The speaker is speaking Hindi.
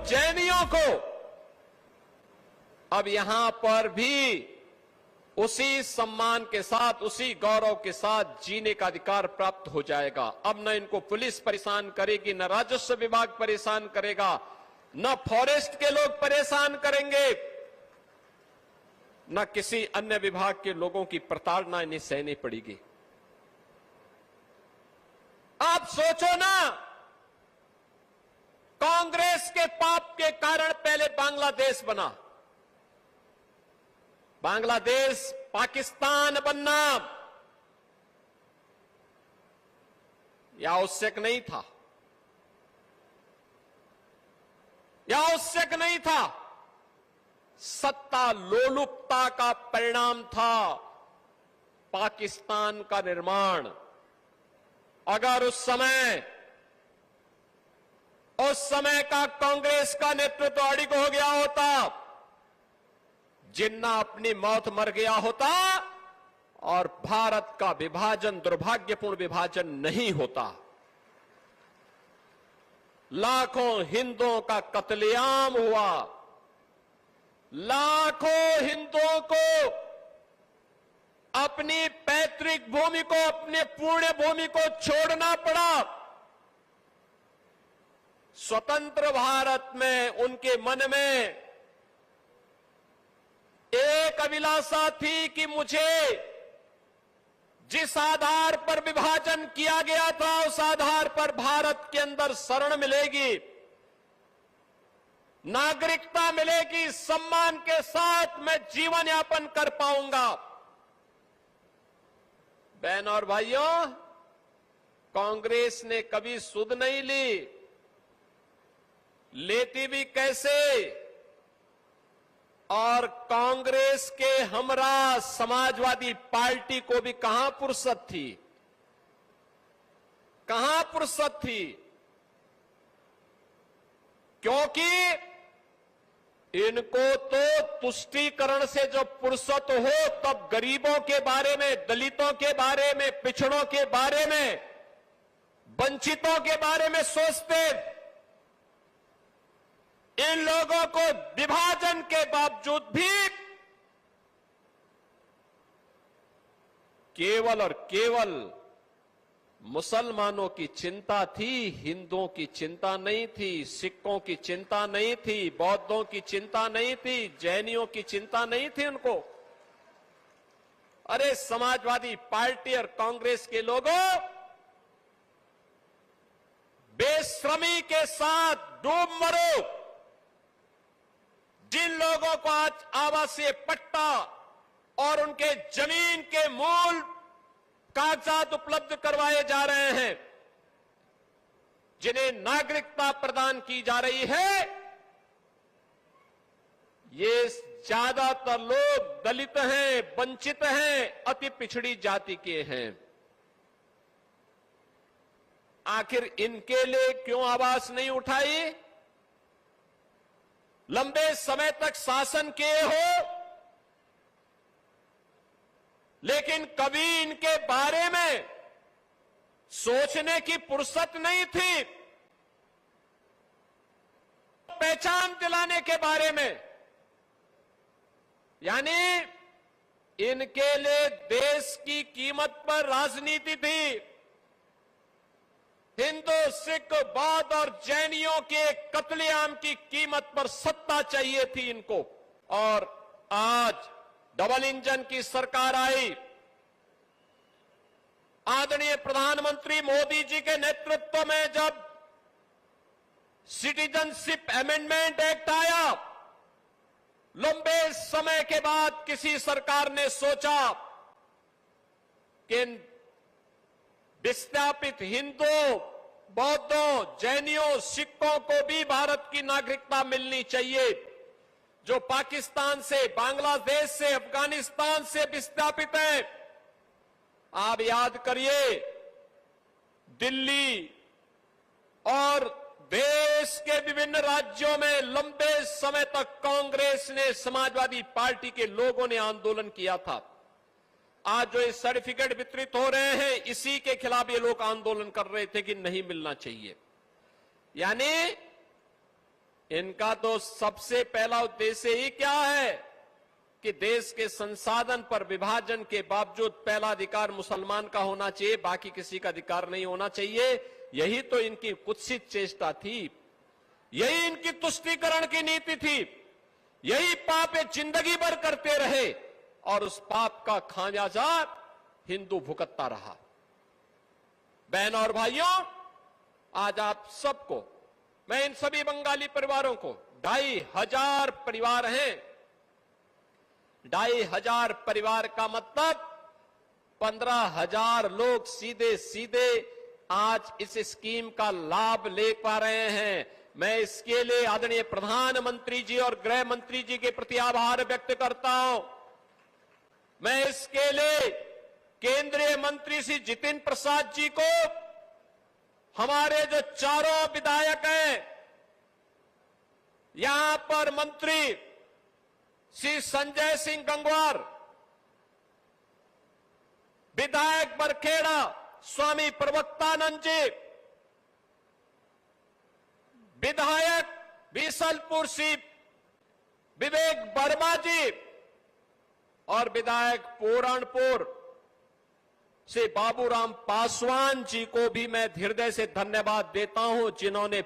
जैनियों को अब यहां पर भी उसी सम्मान के साथ, उसी गौरव के साथ जीने का अधिकार प्राप्त हो जाएगा। अब न इनको पुलिस परेशान करेगी, न राजस्व विभाग परेशान करेगा, न फॉरेस्ट के लोग परेशान करेंगे, न किसी अन्य विभाग के लोगों की प्रताड़ना इन्हें सहनी पड़ेगी। आप सोचो ना, कांग्रेस के पाप के कारण पहले बांग्लादेश बना, बांग्लादेश पाकिस्तान बनना या आवश्यक नहीं था, या आवश्यक नहीं था। सत्ता लोलुपता का परिणाम था पाकिस्तान का निर्माण। अगर उस समय का कांग्रेस का नेतृत्व अड़िग हो गया होता, जिन्ना अपनी मौत मर गया होता और भारत का विभाजन, दुर्भाग्यपूर्ण विभाजन नहीं होता। लाखों हिंदुओं का कत्लेआम हुआ, लाखों हिंदुओं को अपनी पैतृक भूमि को, अपने पुण्य भूमि को छोड़ना पड़ा। स्वतंत्र भारत में उनके मन में एक अभिलाषा थी कि मुझे जिस आधार पर विभाजन किया गया था, उस आधार पर भारत के अंदर शरण मिलेगी, नागरिकता मिलेगी, सम्मान के साथ मैं जीवन यापन कर पाऊंगा। बहन और भाइयों, कांग्रेस ने कभी सुध नहीं ली, लेती भी कैसे? और कांग्रेस के हमरा समाजवादी पार्टी को भी कहां फुर्सत थी, कहां फुर्सत थी? क्योंकि इनको तो तुष्टीकरण से जब फुर्सत हो तब गरीबों के बारे में, दलितों के बारे में, पिछड़ों के बारे में, वंचितों के बारे में सोचते। इन लोगों को विभाजन के बावजूद भी केवल और केवल मुसलमानों की चिंता थी, हिंदुओं की चिंता नहीं थी, सिखों की चिंता नहीं थी, बौद्धों की चिंता नहीं थी, जैनियों की चिंता नहीं थी उनको। अरे समाजवादी पार्टी और कांग्रेस के लोगों, बेशर्मी के साथ डूब मरो। जिन लोगों को आज आवासीय पट्टा और उनके जमीन के मूल कागजात उपलब्ध करवाए जा रहे हैं, जिन्हें नागरिकता प्रदान की जा रही है, ये ज्यादातर लोग दलित हैं, वंचित हैं, अति पिछड़ी जाति के हैं। आखिर इनके लिए क्यों आवाज नहीं उठाई? लंबे समय तक शासन किए हो, लेकिन कभी इनके बारे में सोचने की फुर्सत नहीं थी, पहचान दिलाने के बारे में। यानी इनके लिए देश की कीमत पर राजनीति थी। हिंदू, सिख, बौद्ध और जैनियों के कत्लेआम की कीमत पर सत्ता चाहिए थी इनको। और आज डबल इंजन की सरकार आई, आदरणीय प्रधानमंत्री मोदी जी के नेतृत्व में जब सिटीजनशिप अमेंडमेंट एक्ट आया, लंबे समय के बाद किसी सरकार ने सोचा कि विस्थापित हिंदुओं, बौद्धों, जैनियों, सिखों को भी भारत की नागरिकता मिलनी चाहिए। जो पाकिस्तान से, बांग्लादेश से, अफगानिस्तान से विस्थापित हैं। आप याद करिए, दिल्ली और देश के विभिन्न राज्यों में लंबे समय तक कांग्रेस ने, समाजवादी पार्टी के लोगों ने आंदोलन किया था। आज जो ये सर्टिफिकेट वितरित हो रहे हैं, इसी के खिलाफ ये लोग आंदोलन कर रहे थे कि नहीं मिलना चाहिए। यानी इनका तो सबसे पहला उद्देश्य ही क्या है कि देश के संसाधन पर विभाजन के बावजूद पहला अधिकार मुसलमान का होना चाहिए, बाकी किसी का अधिकार नहीं होना चाहिए। यही तो इनकी कुत्सित चेष्टा थी, यही इनकी तुष्टीकरण की नीति थी, यही पाप ये जिंदगी भर करते रहे और उस पाप का खामियाजा हिंदू भुगतता रहा। बहनों और भाइयों, आज आप सबको, मैं इन सभी बंगाली परिवारों को, 2,500 परिवार हैं, 2,500 परिवार का मतलब 15,000 लोग सीधे सीधे आज इस स्कीम का लाभ ले पा रहे हैं। मैं इसके लिए आदरणीय प्रधानमंत्री जी और गृह मंत्री जी के प्रति आभार व्यक्त करता हूं। मैं इसके लिए केंद्रीय मंत्री श्री जितिन प्रसाद जी को, हमारे जो चारों विधायक हैं, यहां पर मंत्री श्री संजय सिंह गंगवार, विधायक बरखेड़ा स्वामी प्रवक्तानंद जी, विधायक बीसलपुर श्री विवेक वर्मा जी और विधायक पूरणपुर श्री बाबूराम पासवान जी को भी मैं हृदय से धन्यवाद देता हूं, जिन्होंने